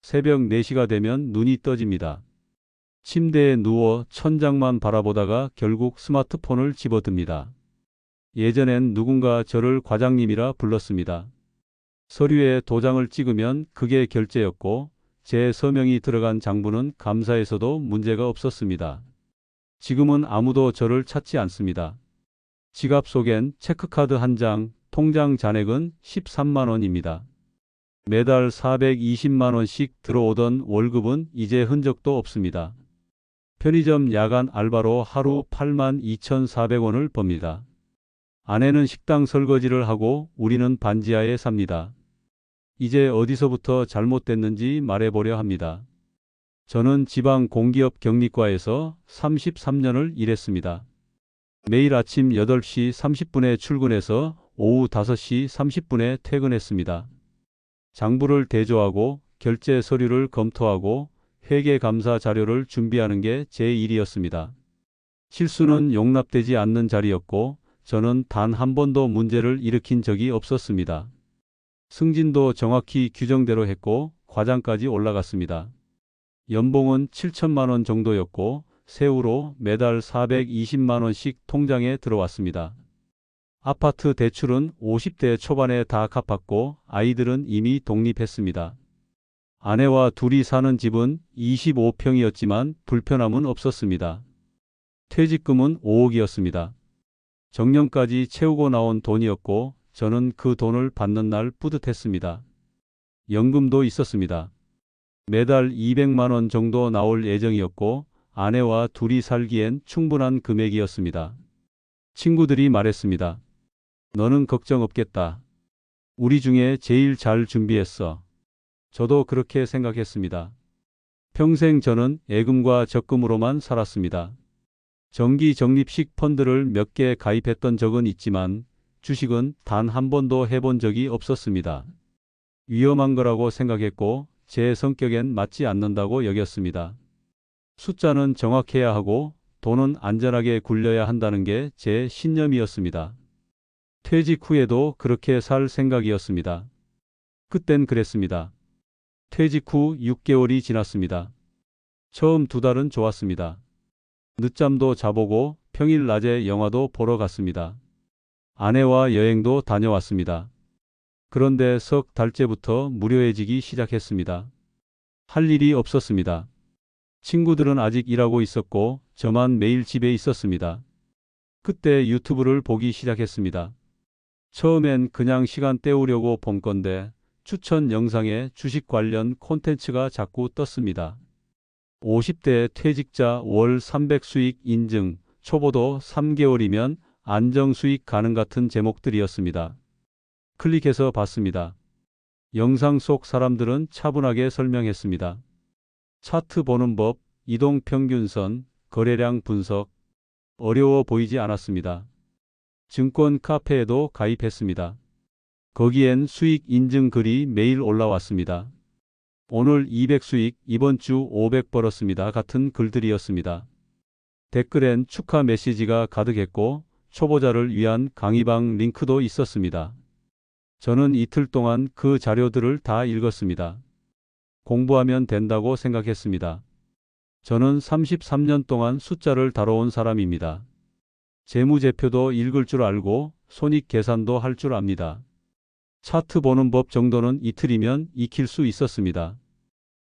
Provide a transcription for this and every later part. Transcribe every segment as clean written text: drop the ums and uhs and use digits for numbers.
새벽 4시가 되면 눈이 떠집니다. 침대에 누워 천장만 바라보다가 결국 스마트폰을 집어듭니다. 예전엔 누군가 저를 과장님이라 불렀습니다. 서류에 도장을 찍으면 그게 결제였고 제 서명이 들어간 장부는 감사해서도 문제가 없었습니다. 지금은 아무도 저를 찾지 않습니다. 지갑 속엔 체크카드 한 장, 통장 잔액은 13만 원입니다. 매달 420만 원씩 들어오던 월급은 이제 흔적도 없습니다. 편의점 야간 알바로 하루 8만 2,400원을 법니다. 아내는 식당 설거지를 하고 우리는 반지하에 삽니다. 이제 어디서부터 잘못됐는지 말해보려 합니다. 저는 지방 공기업 격리과에서 33년을 일했습니다. 매일 아침 8시 30분에 출근해서 오후 5시 30분에 퇴근했습니다. 장부를 대조하고 결제 서류를 검토하고 회계감사 자료를 준비하는 게 제 일이었습니다. 실수는 용납되지 않는 자리였고 저는 단 한 번도 문제를 일으킨 적이 없었습니다. 승진도 정확히 규정대로 했고 과장까지 올라갔습니다. 연봉은 7천만 원 정도였고 세후로 매달 420만 원씩 통장에 들어왔습니다. 아파트 대출은 50대 초반에 다 갚았고 아이들은 이미 독립했습니다. 아내와 둘이 사는 집은 25평이었지만 불편함은 없었습니다. 퇴직금은 5억이었습니다. 정년까지 채우고 나온 돈이었고 저는 그 돈을 받는 날 뿌듯했습니다. 연금도 있었습니다. 매달 200만 원 정도 나올 예정이었고 아내와 둘이 살기엔 충분한 금액이었습니다. 친구들이 말했습니다. 너는 걱정 없겠다. 우리 중에 제일 잘 준비했어. 저도 그렇게 생각했습니다. 평생 저는 예금과 적금으로만 살았습니다. 정기 적립식 펀드를 몇 개 가입했던 적은 있지만 주식은 단 한 번도 해본 적이 없었습니다. 위험한 거라고 생각했고 제 성격엔 맞지 않는다고 여겼습니다. 숫자는 정확해야 하고 돈은 안전하게 굴려야 한다는 게 제 신념이었습니다. 퇴직 후에도 그렇게 살 생각이었습니다. 그땐 그랬습니다. 퇴직 후 6개월이 지났습니다. 처음 2달은 좋았습니다. 늦잠도 자보고 평일 낮에 영화도 보러 갔습니다. 아내와 여행도 다녀왔습니다. 그런데 석 달째부터 무료해지기 시작했습니다. 할 일이 없었습니다. 친구들은 아직 일하고 있었고 저만 매일 집에 있었습니다. 그때 유튜브를 보기 시작했습니다. 처음엔 그냥 시간 때우려고 본 건데 추천 영상에 주식 관련 콘텐츠가 자꾸 떴습니다. 50대 퇴직자 월 300 수익 인증, 초보도 3개월이면 안정 수익 가능 같은 제목들이었습니다. 클릭해서 봤습니다. 영상 속 사람들은 차분하게 설명했습니다. 차트 보는 법, 이동평균선, 거래량 분석, 어려워 보이지 않았습니다. 증권 카페에도 가입했습니다. 거기엔 수익 인증 글이 매일 올라왔습니다. 오늘 200 수익, 이번 주 500 벌었습니다 같은 글들이었습니다. 댓글엔 축하 메시지가 가득했고 초보자를 위한 강의방 링크도 있었습니다. 저는 이틀 동안 그 자료들을 다 읽었습니다. 공부하면 된다고 생각했습니다. 저는 33년 동안 숫자를 다뤄온 사람입니다. 재무제표도 읽을 줄 알고 손익 계산도 할 줄 압니다. 차트 보는 법 정도는 이틀이면 익힐 수 있었습니다.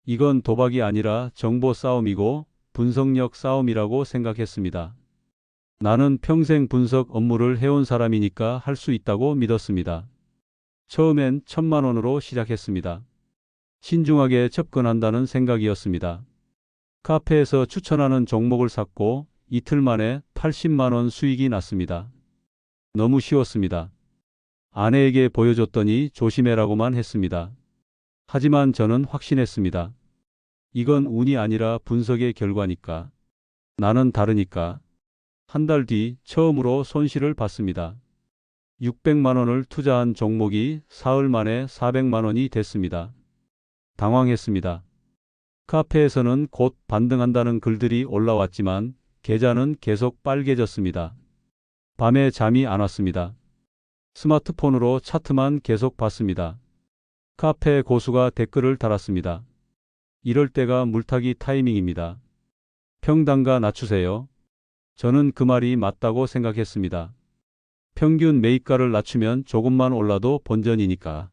이건 도박이 아니라 정보 싸움이고 분석력 싸움이라고 생각했습니다. 나는 평생 분석 업무를 해온 사람이니까 할 수 있다고 믿었습니다. 처음엔 1,000만 원으로 시작했습니다. 신중하게 접근한다는 생각이었습니다. 카페에서 추천하는 종목을 샀고 이틀 만에 80만 원 수익이 났습니다. 너무 쉬웠습니다. 아내에게 보여줬더니 조심해라고만 했습니다. 하지만 저는 확신했습니다. 이건 운이 아니라 분석의 결과니까. 나는 다르니까. 한 달 뒤 처음으로 손실을 봤습니다. 600만 원을 투자한 종목이 사흘 만에 400만 원이 됐습니다. 당황했습니다. 카페에서는 곧 반등한다는 글들이 올라왔지만 계좌는 계속 빨개졌습니다. 밤에 잠이 안 왔습니다. 스마트폰으로 차트만 계속 봤습니다. 카페 고수가 댓글을 달았습니다. 이럴 때가 물타기 타이밍입니다. 평단가 낮추세요. 저는 그 말이 맞다고 생각했습니다. 평균 매입가를 낮추면 조금만 올라도 본전이니까.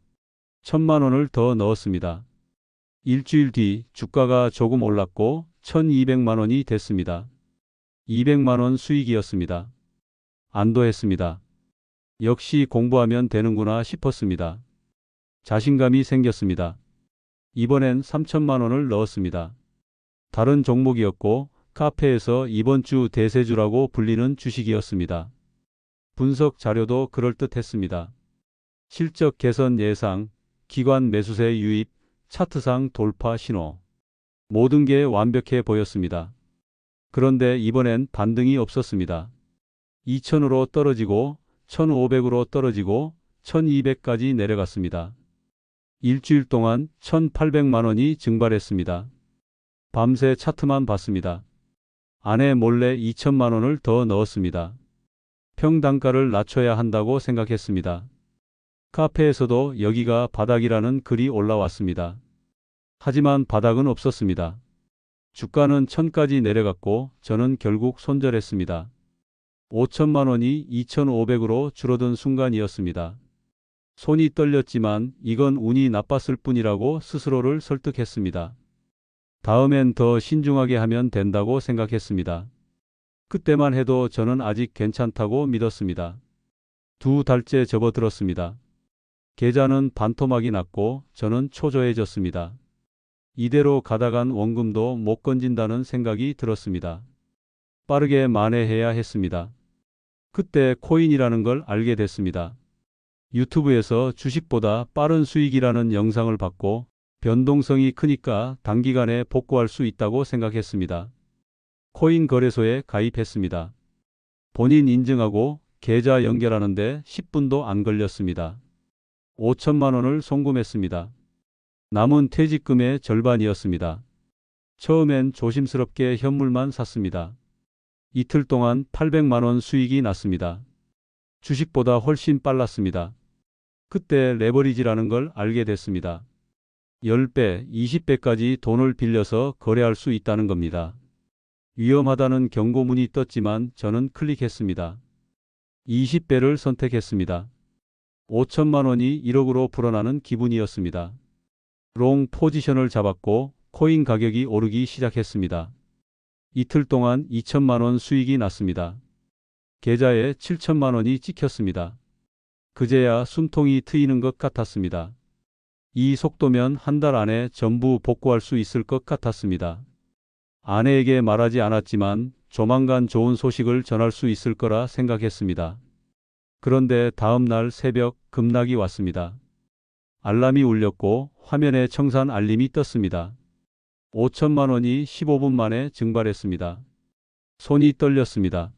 1,000만 원을 더 넣었습니다. 일주일 뒤 주가가 조금 올랐고 1,200만 원이 됐습니다. 200만 원 수익이었습니다. 안도했습니다. 역시 공부하면 되는구나 싶었습니다. 자신감이 생겼습니다. 이번엔 3,000만 원을 넣었습니다. 다른 종목이었고 카페에서 이번 주 대세주라고 불리는 주식이었습니다. 분석 자료도 그럴듯했습니다. 실적 개선 예상, 기관 매수세 유입, 차트상 돌파 신호. 모든 게 완벽해 보였습니다. 그런데 이번엔 반등이 없었습니다. 2,000으로 떨어지고 1,500으로 떨어지고 1,200까지 내려갔습니다. 일주일 동안 1,800만 원이 증발했습니다. 밤새 차트만 봤습니다. 아내 몰래 2,000만 원을 더 넣었습니다. 평단가를 낮춰야 한다고 생각했습니다. 카페에서도 여기가 바닥이라는 글이 올라왔습니다. 하지만 바닥은 없었습니다. 주가는 1,000까지 내려갔고 저는 결국 손절했습니다. 5,000만 원이 2,500으로 줄어든 순간이었습니다. 손이 떨렸지만 이건 운이 나빴을 뿐이라고 스스로를 설득했습니다. 다음엔 더 신중하게 하면 된다고 생각했습니다. 그때만 해도 저는 아직 괜찮다고 믿었습니다. 2달째 접어들었습니다. 계좌는 반토막이 났고 저는 초조해졌습니다. 이대로 가다간 원금도 못 건진다는 생각이 들었습니다. 빠르게 만회해야 했습니다. 그때 코인이라는 걸 알게 됐습니다. 유튜브에서 주식보다 빠른 수익이라는 영상을 봤고 변동성이 크니까 단기간에 복구할 수 있다고 생각했습니다. 코인 거래소에 가입했습니다. 본인 인증하고 계좌 연결하는데 10분도 안 걸렸습니다. 5,000만 원을 송금했습니다. 남은 퇴직금의 절반이었습니다. 처음엔 조심스럽게 현물만 샀습니다. 이틀 동안 800만 원 수익이 났습니다. 주식보다 훨씬 빨랐습니다. 그때 레버리지라는 걸 알게 됐습니다. 10배, 20배까지 돈을 빌려서 거래할 수 있다는 겁니다. 위험하다는 경고문이 떴지만 저는 클릭했습니다. 20배를 선택했습니다. 5,000만 원이 1억으로 불어나는 기분이었습니다. 롱 포지션을 잡았고 코인 가격이 오르기 시작했습니다. 이틀 동안 2,000만 원 수익이 났습니다. 계좌에 7,000만 원이 찍혔습니다. 그제야 숨통이 트이는 것 같았습니다. 이 속도면 한 달 안에 전부 복구할 수 있을 것 같았습니다. 아내에게 말하지 않았지만 조만간 좋은 소식을 전할 수 있을 거라 생각했습니다. 그런데 다음 날 새벽 급락이 왔습니다. 알람이 울렸고 화면에 청산 알림이 떴습니다. 5,000만 원이 15분 만에 증발했습니다. 손이 떨렸습니다.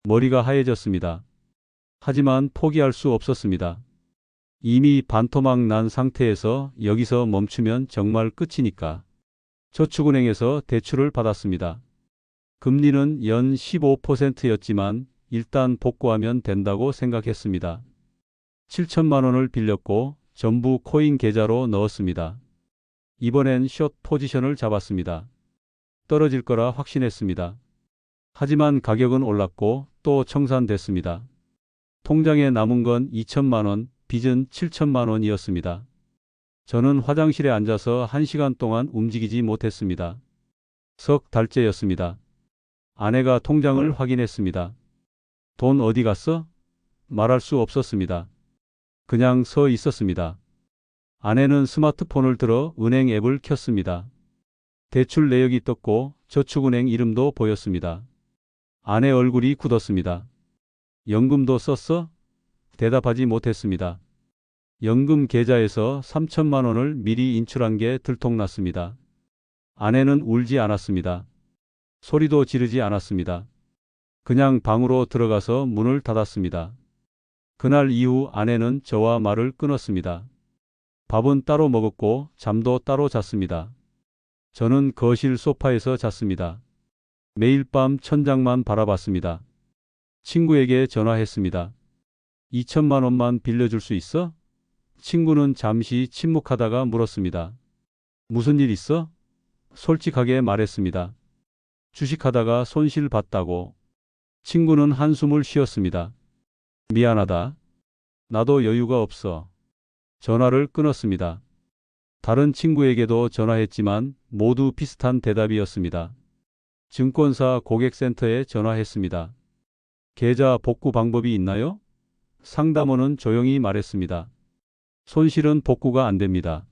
머리가 하얘졌습니다. 하지만 포기할 수 없었습니다. 이미 반토막 난 상태에서 여기서 멈추면 정말 끝이니까. 저축은행에서 대출을 받았습니다. 금리는 연 15%였지만 일단 복구하면 된다고 생각했습니다. 7,000만 원을 빌렸고 전부 코인 계좌로 넣었습니다. 이번엔 숏 포지션을 잡았습니다. 떨어질 거라 확신했습니다. 하지만 가격은 올랐고 또 청산됐습니다. 통장에 남은 건 2,000만 원, 빚은 7,000만 원이었습니다. 저는 화장실에 앉아서 1시간 동안 움직이지 못했습니다. 석 달째였습니다. 아내가 통장을 확인했습니다. 돈 어디 갔어? 말할 수 없었습니다. 그냥 서 있었습니다. 아내는 스마트폰을 들어 은행 앱을 켰습니다. 대출 내역이 떴고 저축은행 이름도 보였습니다. 아내 얼굴이 굳었습니다. 연금도 썼어? 대답하지 못했습니다. 연금 계좌에서 3,000만 원을 미리 인출한 게 들통났습니다. 아내는 울지 않았습니다. 소리도 지르지 않았습니다. 그냥 방으로 들어가서 문을 닫았습니다. 그날 이후 아내는 저와 말을 끊었습니다. 밥은 따로 먹었고 잠도 따로 잤습니다. 저는 거실 소파에서 잤습니다. 매일 밤 천장만 바라봤습니다. 친구에게 전화했습니다. 2,000만 원만 빌려줄 수 있어? 친구는 잠시 침묵하다가 물었습니다. 무슨 일 있어? '무슨 일 있어?' 솔직하게 말했습니다. 주식하다가 손실 봤다고. 친구는 한숨을 쉬었습니다. 미안하다. 나도 여유가 없어. 전화를 끊었습니다. 다른 친구에게도 전화했지만 모두 비슷한 대답이었습니다. 증권사 고객센터에 전화했습니다. 계좌 복구 방법이 있나요? 상담원은 조용히 말했습니다. 손실은 복구가 안 됩니다.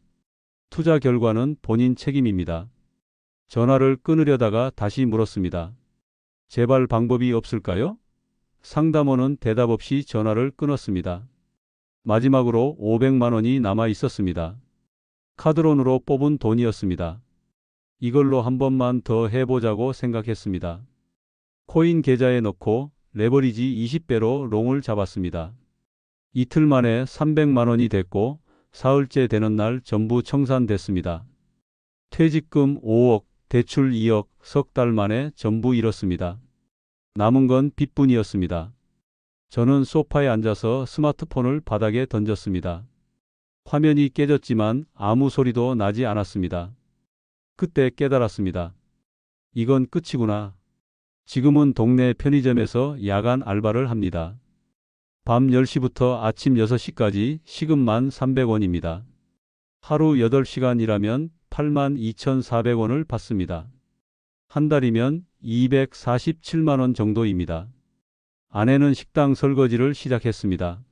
투자 결과는 본인 책임입니다. 전화를 끊으려다가 다시 물었습니다. 제발 방법이 없을까요? 상담원은 대답 없이 전화를 끊었습니다. 마지막으로 500만 원이 남아 있었습니다. 카드론으로 뽑은 돈이었습니다. 이걸로 한 번만 더 해보자고 생각했습니다. 코인 계좌에 넣고 레버리지 20배로 롱을 잡았습니다. 이틀 만에 300만 원이 됐고 사흘째 되는 날 전부 청산됐습니다. 퇴직금 5억, 대출 2억, 석 달 만에 전부 잃었습니다. 남은 건 빚뿐이었습니다. 저는 소파에 앉아서 스마트폰을 바닥에 던졌습니다. 화면이 깨졌지만 아무 소리도 나지 않았습니다. 그때 깨달았습니다. 이건 끝이구나. 지금은 동네 편의점에서 야간 알바를 합니다. 밤 10시부터 아침 6시까지 시급만 300원입니다. 하루 8시간 일하면 82,400원을 받습니다. 한 달이면 247만 원 정도입니다. 아내는 식당 설거지를 시작했습니다.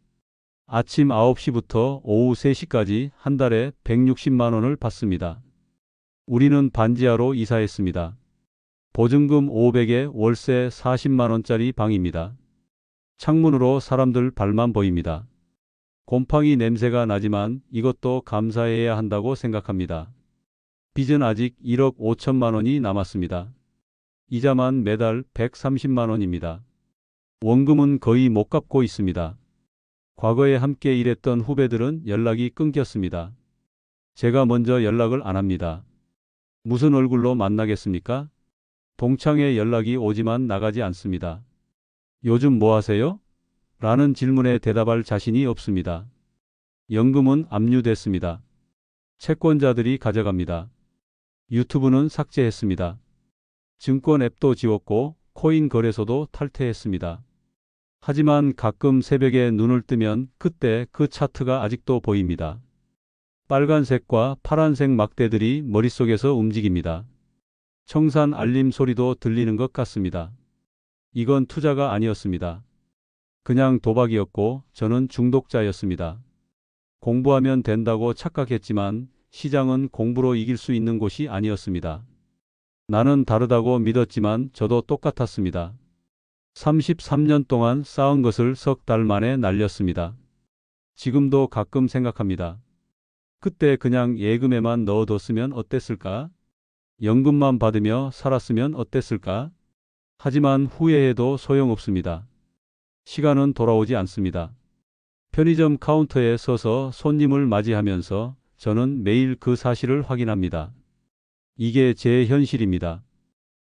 아침 9시부터 오후 3시까지 한 달에 160만 원을 받습니다. 우리는 반지하로 이사했습니다. 보증금 500에 월세 40만 원짜리 방입니다. 창문으로 사람들 발만 보입니다. 곰팡이 냄새가 나지만 이것도 감사해야 한다고 생각합니다. 빚은 아직 1억 5천만 원이 남았습니다. 이자만 매달 130만 원입니다. 원금은 거의 못 갚고 있습니다. 과거에 함께 일했던 후배들은 연락이 끊겼습니다. 제가 먼저 연락을 안 합니다. 무슨 얼굴로 만나겠습니까? 동창회 연락이 오지만 나가지 않습니다. 요즘 뭐 하세요? 라는 질문에 대답할 자신이 없습니다. 연금은 압류됐습니다. 채권자들이 가져갑니다. 유튜브는 삭제했습니다. 증권 앱도 지웠고 코인 거래소도 탈퇴했습니다. 하지만 가끔 새벽에 눈을 뜨면 그때 그 차트가 아직도 보입니다. 빨간색과 파란색 막대들이 머릿속에서 움직입니다. 청산 알림 소리도 들리는 것 같습니다. 이건 투자가 아니었습니다. 그냥 도박이었고 저는 중독자였습니다. 공부하면 된다고 착각했지만 시장은 공부로 이길 수 있는 곳이 아니었습니다. 나는 다르다고 믿었지만 저도 똑같았습니다. 33년 동안 쌓은 것을 석 달 만에 날렸습니다. 지금도 가끔 생각합니다. 그때 그냥 예금에만 넣어뒀으면 어땠을까? 연금만 받으며 살았으면 어땠을까? 하지만 후회해도 소용없습니다. 시간은 돌아오지 않습니다. 편의점 카운터에 서서 손님을 맞이하면서 저는 매일 그 사실을 확인합니다. 이게 제 현실입니다.